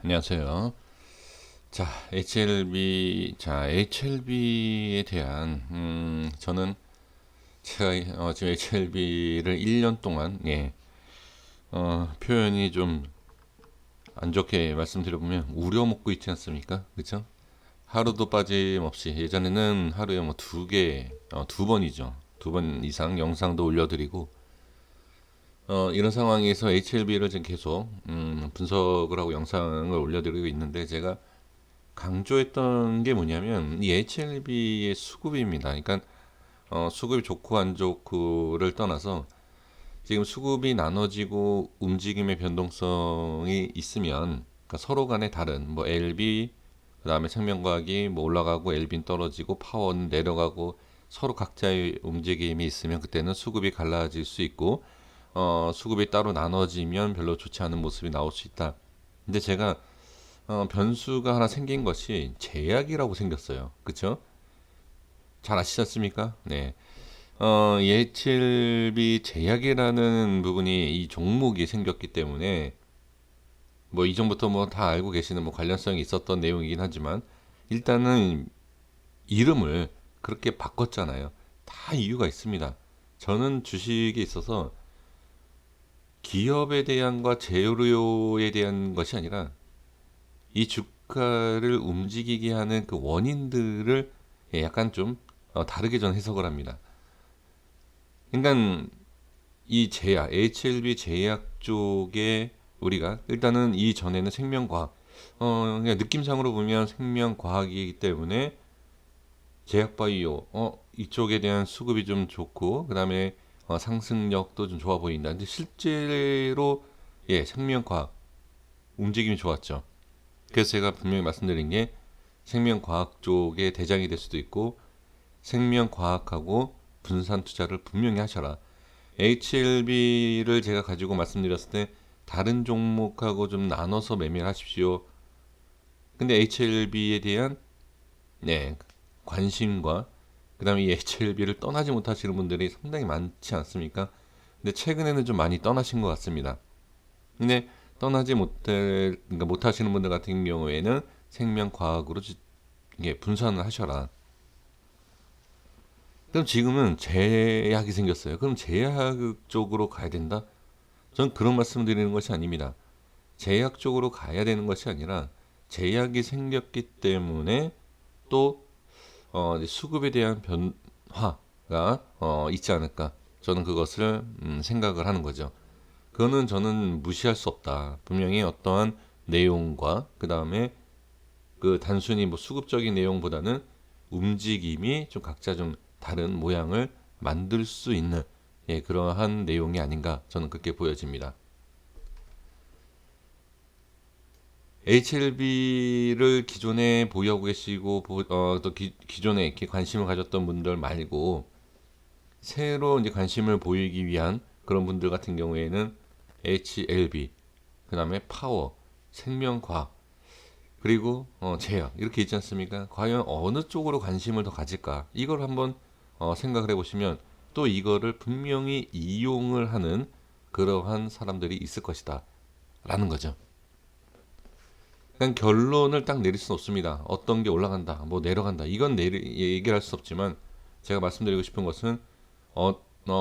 안녕하세요. HLB에 대한 저는 제가 지금 HLB를 1년 동안 표현이 좀 안 좋게 말씀드려보면 우려먹고 있지 않습니까? 그쵸? 하루도 빠짐없이 예전에는 하루에 뭐 두 번이죠. 두 번 이상 영상도 올려드리고 이런 상황에서 HLB를 지금 계속 분석을 하고 영상을 올려드리고 있는데 제가 강조했던 게 뭐냐면 이 HLB의 수급입니다. 그러니까 수급이 좋고 안 좋고를 떠나서 지금 수급이 나눠지고 움직임의 변동성이 있으면 그러니까 서로 간에 다른 뭐 LB 그다음에 생명과학이 뭐 올라가고 LB는 떨어지고 파워는 내려가고 서로 각자의 움직임이 있으면 그때는 수급이 갈라질 수 있고 수급이 따로 나눠지면 별로 좋지 않은 모습이 나올 수 있다. 근데 제가 변수가 하나 생긴 것이 제약이라고 생겼어요. 그쵸? 잘 아시지 않습니까? 네. 예칠비 제약이라는 부분이 이 종목이 생겼기 때문에 뭐 이전부터 뭐 다 알고 계시는 뭐 관련성이 있었던 내용이긴 하지만 일단은 이름을 그렇게 바꿨잖아요. 다 이유가 있습니다. 저는 주식에 있어서 기업에 대한과 재료에 대한 것이 아니라 이 주가를 움직이게 하는 그 원인들을 약간 좀 다르게 전 해석을 합니다. 그러니까 이 제약, HLB 제약 쪽에 우리가 일단은 이 전에는 생명과학, 그냥 느낌상으로 보면 생명과학이기 때문에 제약바이오, 이쪽에 대한 수급이 좀 좋고, 그 다음에 상승력도 좀 좋아 보인다. 근데 실제로 생명과학 움직임이 좋았죠. 그래서 제가 분명히 말씀드린 게 생명과학 쪽에 대장이 될 수도 있고 생명과학하고 분산 투자를 분명히 하셔라. HLB를 제가 가지고 말씀드렸을 때 다른 종목하고 좀 나눠서 매매를 하십시오. 근데 HLB에 대한 관심과 그다음에 이 HLB를 떠나지 못하시는 분들이 상당히 많지 않습니까? 근데 최근에는 좀 많이 떠나신 것 같습니다. 근데 떠나지 그러니까 못하시는 분들 같은 경우에는 생명과학으로 분산을 하셔라. 그럼 지금은 제약이 생겼어요. 그럼 제약 쪽으로 가야 된다? 전 그런 말씀 드리는 것이 아닙니다. 제약 쪽으로 가야 되는 것이 아니라 제약이 생겼기 때문에 또 수급에 대한 변화가 있지 않을까. 저는 그것을 생각을 하는 거죠. 그거는 저는 무시할 수 없다. 분명히 어떠한 내용과 그 다음에 그 단순히 뭐 수급적인 내용보다는 움직임이 좀 각자 좀 다른 모양을 만들 수 있는 그러한 내용이 아닌가 저는 그렇게 보여집니다. HLB를 기존에 보유하고 계시고 또 기존에 이렇게 관심을 가졌던 분들 말고 새로 이제 관심을 보이기 위한 그런 분들 같은 경우에는 HLB, 그 다음에 파워, 생명과학, 그리고 제약 이렇게 있지 않습니까? 과연 어느 쪽으로 관심을 더 가질까? 이걸 한번 생각을 해보시면 또 이거를 분명히 이용을 하는 그러한 사람들이 있을 것이다 라는 거죠. 그냥 결론을 딱 내릴 수는 없습니다. 어떤 게 올라간다, 뭐 내려간다. 이건 얘기를 할 수 없지만 제가 말씀드리고 싶은 것은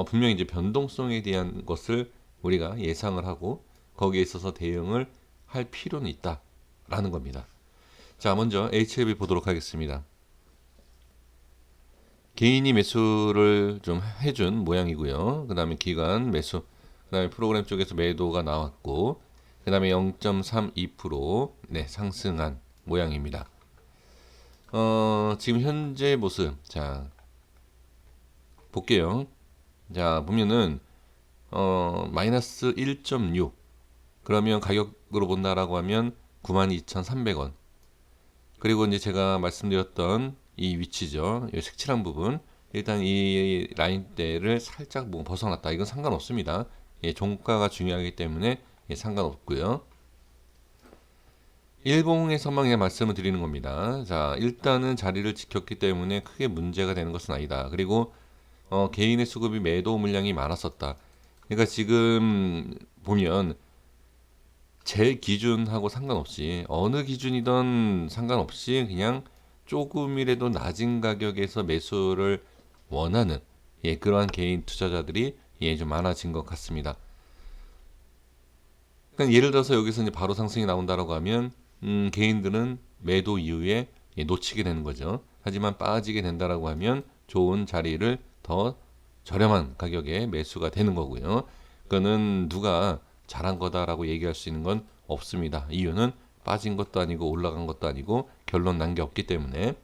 분명히 이제 변동성에 대한 것을 우리가 예상을 하고 거기에 있어서 대응을 할 필요는 있다라는 겁니다. 자, 먼저 HLB 보도록 하겠습니다. 개인이 매수를 좀 해준 모양이고요. 그 다음에 기관 매수, 그 다음에 프로그램 쪽에서 매도가 나왔고, 그 다음에 0.32% 상승한 모양입니다. 지금 현재 모습, 자, 볼게요. 자, 보면은, 마이너스 1.6. 그러면 가격으로 본다라고 하면 92,300원. 그리고 이제 제가 말씀드렸던 이 위치죠. 이 색칠한 부분. 일단 이 라인대를 살짝 뭐 벗어났다. 이건 상관없습니다. 종가가 중요하기 때문에 상관없고요. 일봉에서만 그냥 말씀을 드리는 겁니다. 자, 일단은 자리를 지켰기 때문에 크게 문제가 되는 것은 아니다. 그리고 개인의 수급이 매도 물량이 많았었다. 그러니까 지금 보면 제 기준하고 상관없이 어느 기준이든 상관없이 그냥 조금이라도 낮은 가격에서 매수를 원하는 그러한 개인 투자자들이 좀 많아진 것 같습니다. 그러니까 예를 들어서 여기서 이제 바로 상승이 나온다라고 하면 개인들은 매도 이후에 놓치게 되는 거죠. 하지만 빠지게 된다라고 하면 좋은 자리를 더 저렴한 가격에 매수가 되는 거고요. 그거는 누가 잘한 거다라고 얘기할 수 있는 건 없습니다. 이유는 빠진 것도 아니고 올라간 것도 아니고 결론 난 게 없기 때문에.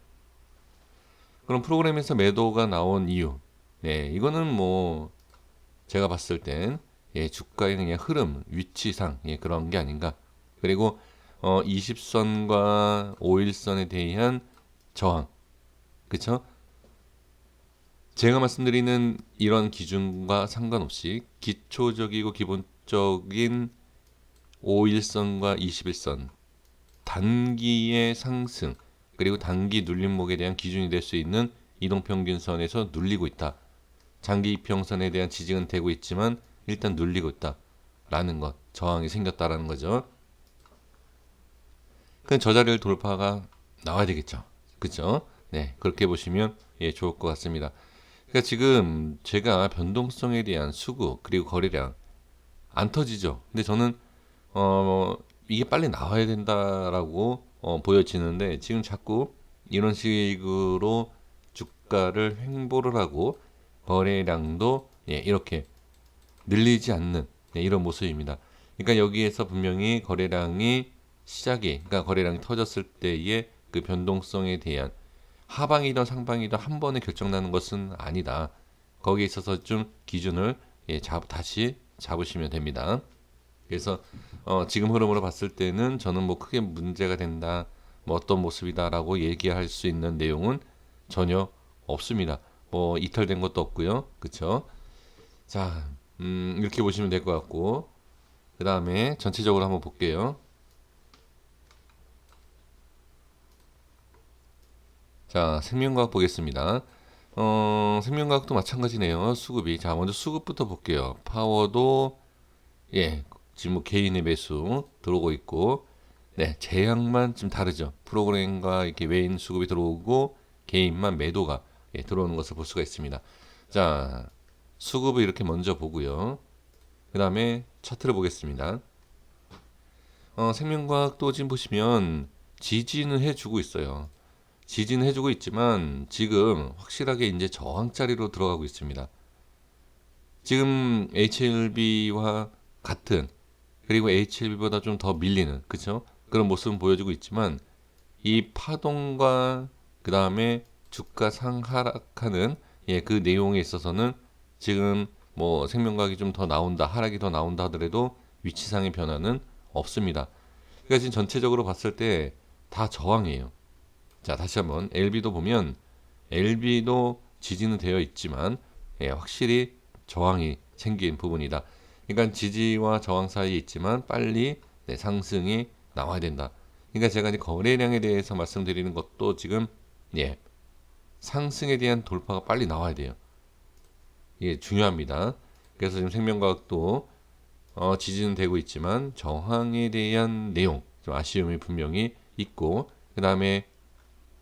그럼 프로그램에서 매도가 나온 이유, 이거는 뭐 제가 봤을 땐 주가의 그냥 흐름, 위치상 그런 게 아닌가. 그리고 20선과 5일선에 대한 저항, 그쵸? 제가 말씀드리는 이런 기준과 상관없이 기초적이고 기본적인 5일선과 21선 단기의 상승 그리고 단기 눌림목에 대한 기준이 될 수 있는 이동평균선에서 눌리고 있다. 장기 이평선에 대한 지지는 되고 있지만 일단 눌리고 있다라는 것, 저항이 생겼다라는 거죠. 그 저 자리를 돌파가 나와야 되겠죠. 그렇죠? 네, 그렇게 보시면 좋을 것 같습니다. 그러니까 지금 제가 변동성에 대한 수급 그리고 거래량 안 터지죠. 근데 저는 이게 빨리 나와야 된다라고 보여지는데 지금 자꾸 이런 식으로 주가를 횡보를 하고 거래량도 이렇게 늘리지 않는 이런 모습입니다. 그러니까 여기에서 분명히 거래량이 그러니까 거래량이 터졌을 때의 그 변동성에 대한 하방이든 상방이든 한 번에 결정나는 것은 아니다. 거기에 있어서 좀 기준을 다시 잡으시면 됩니다. 그래서 지금 흐름으로 봤을 때는 저는 뭐 크게 문제가 된다, 뭐 어떤 모습이다라고 얘기할 수 있는 내용은 전혀 없습니다. 뭐 이탈된 것도 없고요, 그렇죠? 자, 이렇게 보시면 될 것 같고, 그 다음에 전체적으로 한번 볼게요. 자, 생명과학 보겠습니다. 생명과학도 마찬가지네요. 수급이. 자, 먼저 수급부터 볼게요. 파워도 지금 뭐 개인의 매수 들어오고 있고, 제약만 좀 다르죠. 프로그램과 이렇게 외인 수급이 들어오고 개인만 매도가 들어오는 것을 볼 수가 있습니다. 자, 수급을 이렇게 먼저 보고요. 그 다음에 차트를 보겠습니다. 생명과학도 지금 보시면 지지는 해주고 있어요. 지지는 해주고 있지만 지금 확실하게 이제 저항자리로 들어가고 있습니다. 지금 HLB와 같은 그리고 HLB보다 좀 더 밀리는 그쵸? 그런 모습은 보여주고 있지만 이 파동과 그 다음에 주가 상하락하는 그 내용에 있어서는 지금 뭐 생명과학이 좀 더 나온다 하락이 더 나온다 하더라도 위치상의 변화는 없습니다. 그러니까 지금 전체적으로 봤을 때 다 저항이에요. 자, 다시 한번 LB도 보면 LB도 지지는 되어 있지만 확실히 저항이 생긴 부분이다. 그러니까 지지와 저항 사이에 있지만 빨리 상승이 나와야 된다. 그러니까 제가 이제 거래량에 대해서 말씀드리는 것도 지금 상승에 대한 돌파가 빨리 나와야 돼요. 이게 중요합니다. 그래서 지금 생명과학도 지지는 되고 있지만 저항에 대한 내용 좀 아쉬움이 분명히 있고 그 다음에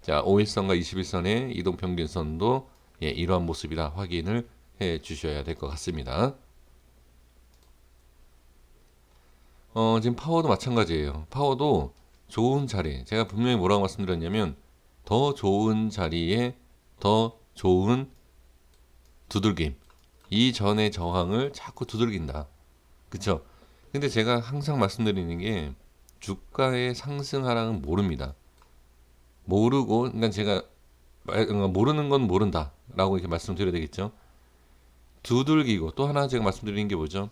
자 5일선과 21선의 이동평균선도 이러한 모습이라 확인을 해 주셔야 될 것 같습니다. 지금 파워도 마찬가지예요. 파워도 좋은 자리 제가 분명히 뭐라고 말씀드렸냐면 더 좋은 자리에 더 좋은 두들김 이전의 저항을 자꾸 두들긴다. 그쵸? 근데 제가 항상 말씀드리는 게 주가의 상승 하락은 모릅니다. 모르고 그러니까 제가 모르는 건 모른다라고 이렇게 말씀드려야 되겠죠. 두들기고 또 하나 제가 말씀드리는 게 뭐죠?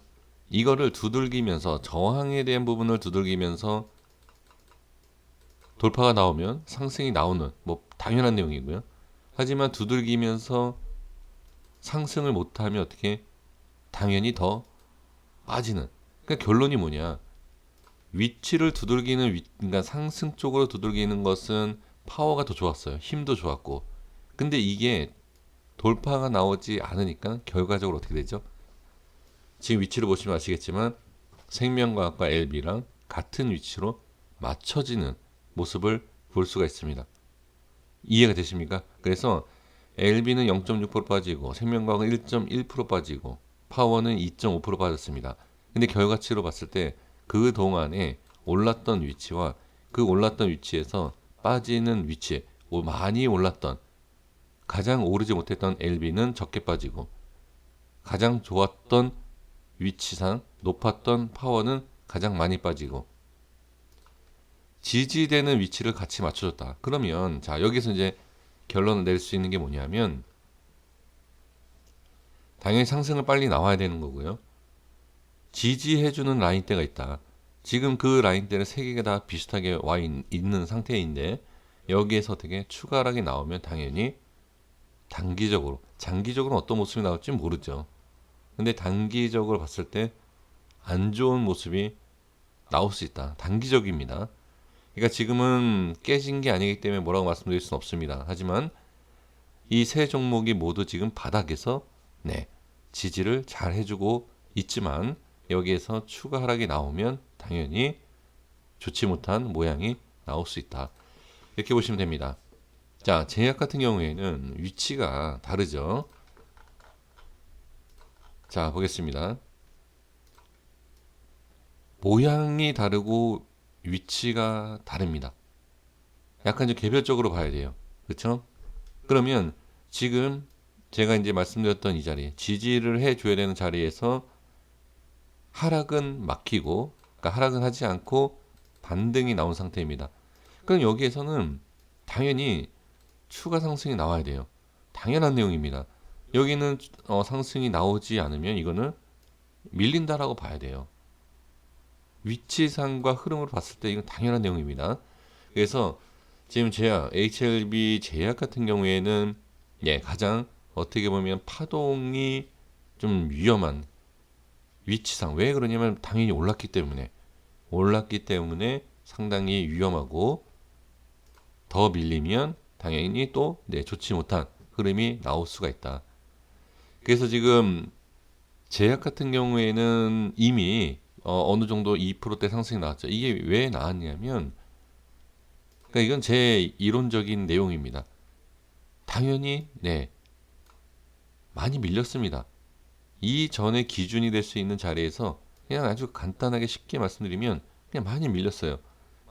이거를 두들기면서 저항에 대한 부분을 두들기면서 돌파가 나오면 상승이 나오는 뭐 당연한 내용이고요. 하지만 두들기면서 상승을 못하면 어떻게 당연히 더 빠지는. 그러니까 결론이 뭐냐? 위치를 두들기는 그러니까 상승 쪽으로 두들기는 것은 파워가 더 좋았어요. 힘도 좋았고. 근데 이게 돌파가 나오지 않으니까 결과적으로 어떻게 되죠? 지금 위치를 보시면 아시겠지만 생명과학과 LB랑 같은 위치로 맞춰지는 모습을 볼 수가 있습니다. 이해가 되십니까? 그래서 LB는 0.6% 빠지고 생명과학은 1.1% 빠지고 파워는 2.5% 빠졌습니다. 근데 결과치로 봤을 때 그 동안에 올랐던 위치와 그 올랐던 위치에서 빠지는 위치에 많이 올랐던 가장 오르지 못했던 LB는 적게 빠지고 가장 좋았던 위치상 높았던 파워는 가장 많이 빠지고 지지되는 위치를 같이 맞춰줬다. 그러면 자 여기서 이제 결론을 낼 수 있는 게 뭐냐면 당연히 상승을 빨리 나와야 되는 거고요. 지지해주는 라인대가 있다. 지금 그 라인대는 세 개가 다 비슷하게 와 있는 상태인데 여기에서 어떻게 추가 하락이 나오면 당연히 단기적으로, 장기적으로 어떤 모습이 나올지 모르죠. 근데 단기적으로 봤을 때 안 좋은 모습이 나올 수 있다. 단기적입니다. 그러니까 지금은 깨진 게 아니기 때문에 뭐라고 말씀드릴 수는 없습니다. 하지만 이 세 종목이 모두 지금 바닥에서 네, 지지를 잘 해주고 있지만 여기에서 추가 하락이 나오면 당연히 좋지 못한 모양이 나올 수 있다. 이렇게 보시면 됩니다. 자, 제약 같은 경우에는 위치가 다르죠. 자, 보겠습니다. 모양이 다르고 위치가 다릅니다. 약간 좀 개별적으로 봐야 돼요. 그렇죠? 그러면 지금 제가 이제 말씀드렸던 이 자리, 지지를 해줘야 되는 자리에서 하락은 막히고, 그러니까 하락은 하지 않고 반등이 나온 상태입니다. 그럼 여기에서는 당연히 추가 상승이 나와야 돼요. 당연한 내용입니다. 여기는 상승이 나오지 않으면 이거는 밀린다라고 봐야 돼요. 위치상과 흐름으로 봤을 때 이건 당연한 내용입니다. 그래서 지금 제약, HLB 제약 같은 경우에는 예, 가장 어떻게 보면 파동이 좀 위험한 위치상. 왜 그러냐면 당연히 올랐기 때문에 상당히 위험하고 더 밀리면 당연히 또 네, 좋지 못한 흐름이 나올 수가 있다. 그래서 지금 제약 같은 경우에는 이미 어느 정도 2%대 상승이 나왔죠. 이게 왜 나왔냐면 그러니까 이건 제 이론적인 내용입니다. 당연히 네, 많이 밀렸습니다. 이 전에 기준이 될 수 있는 자리에서 그냥 아주 간단하게 쉽게 말씀드리면 그냥 많이 밀렸어요.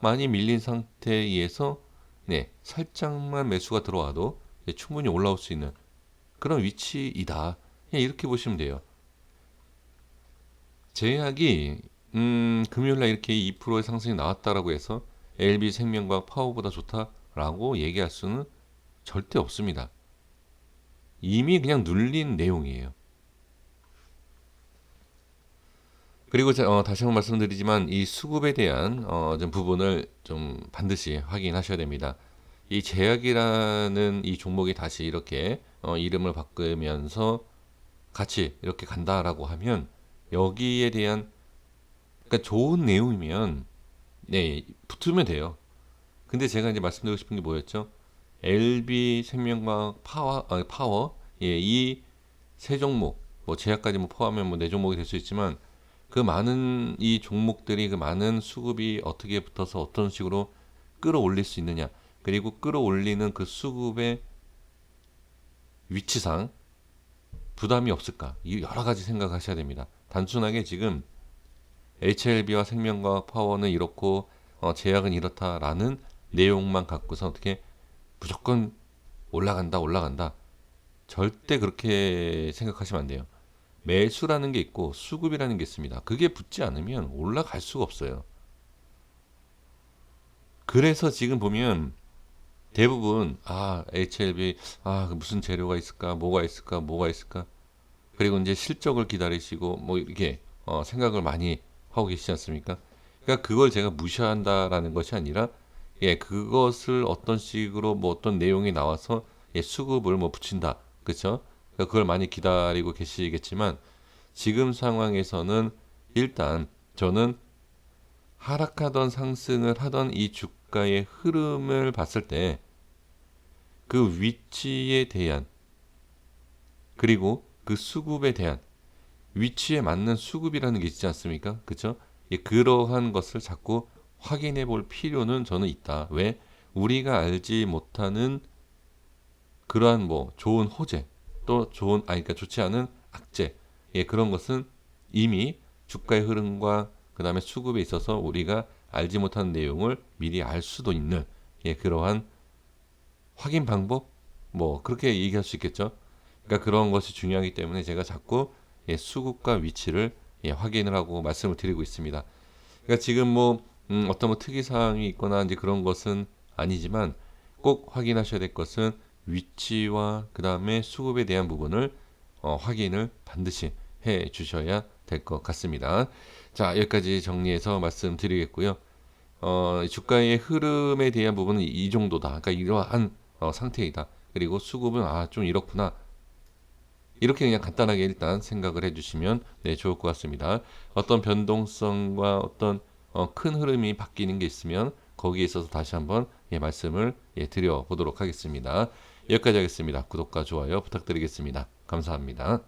많이 밀린 상태에서 네, 살짝만 매수가 들어와도 네, 충분히 올라올 수 있는 그런 위치이다. 그냥 이렇게 보시면 돼요. 제약이 금요일날 이렇게 2%의 상승이 나왔다라고 해서 LB생명과학 파워보다 좋다라고 얘기할 수는 절대 없습니다. 이미 그냥 눌린 내용이에요. 그리고 다시 한번 말씀드리지만 이 수급에 대한 좀 부분을 좀 반드시 확인하셔야 됩니다. 이 제약이라는 이 종목이 다시 이렇게 이름을 바꾸면서 같이 이렇게 간다라고 하면 여기에 대한 그러니까 좋은 내용이면 네 붙으면 돼요. 근데 제가 이제 말씀드리고 싶은 게 뭐였죠? LB 생명과학 파워 예, 이 세 종목 뭐 제약까지 뭐 포함하면 뭐 네 종목이 될 수 있지만 그 많은 이 종목들이 그 많은 수급이 어떻게 붙어서 어떤 식으로 끌어올릴 수 있느냐 그리고 끌어올리는 그 수급의 위치상 부담이 없을까 이 여러 가지 생각하셔야 됩니다. 단순하게 지금 HLB와 생명과학 파워는 이렇고 제약은 이렇다라는 내용만 갖고서 어떻게 무조건 올라간다 절대 그렇게 생각하시면 안 돼요. 매수라는 게 있고 수급이라는 게 있습니다. 그게 붙지 않으면 올라갈 수가 없어요. 그래서 지금 보면 대부분 HLB 무슨 재료가 있을까 뭐가 있을까 그리고 이제 실적을 기다리시고 뭐 이렇게 생각을 많이 하고 계시지 않습니까? 그러니까 그걸 제가 무시한다라는 것이 아니라 예 그것을 어떤 식으로 뭐 어떤 내용이 나와서 예 수급을 뭐 붙인다 그렇죠? 그러니까 그걸 많이 기다리고 계시겠지만 지금 상황에서는 일단 저는 하락하던 상승을 하던 이 주가의 흐름을 봤을 때 그 위치에 대한 그리고 그 수급에 대한 위치에 맞는 수급이라는 게 있지 않습니까? 그쵸? 예, 그러한 것을 자꾸 확인해 볼 필요는 저는 있다. 왜? 우리가 알지 못하는 그러한 뭐 좋은 호재 또 좋은 그러니까 좋지 않은 악재 예, 그런 것은 이미 주가의 흐름과 그 다음에 수급에 있어서 우리가 알지 못하는 내용을 미리 알 수도 있는 예, 그러한 확인 방법 뭐 그렇게 얘기할 수 있겠죠. 그러니까 그런 것이 중요하기 때문에 제가 자꾸 예, 수급과 위치를 예, 확인을 하고 말씀을 드리고 있습니다. 그러니까 지금 뭐 어떤 뭐 특이 사항이 있거나 이제 그런 것은 아니지만 꼭 확인하셔야 될 것은 위치와 그 다음에 수급에 대한 부분을 확인을 반드시 해 주셔야 될 것 같습니다. 자, 여기까지 정리해서 말씀드리겠고요. 주가의 흐름에 대한 부분은 이 정도다. 그러니까 이러한 상태이다. 그리고 수급은 좀 이렇구나. 이렇게 그냥 간단하게 일단 생각을 해주시면 네, 좋을 것 같습니다. 어떤 변동성과 어떤 큰 흐름이 바뀌는 게 있으면 거기에 있어서 다시 한번 예, 말씀을 예, 드려보도록 하겠습니다. 여기까지 하겠습니다. 구독과 좋아요 부탁드리겠습니다. 감사합니다.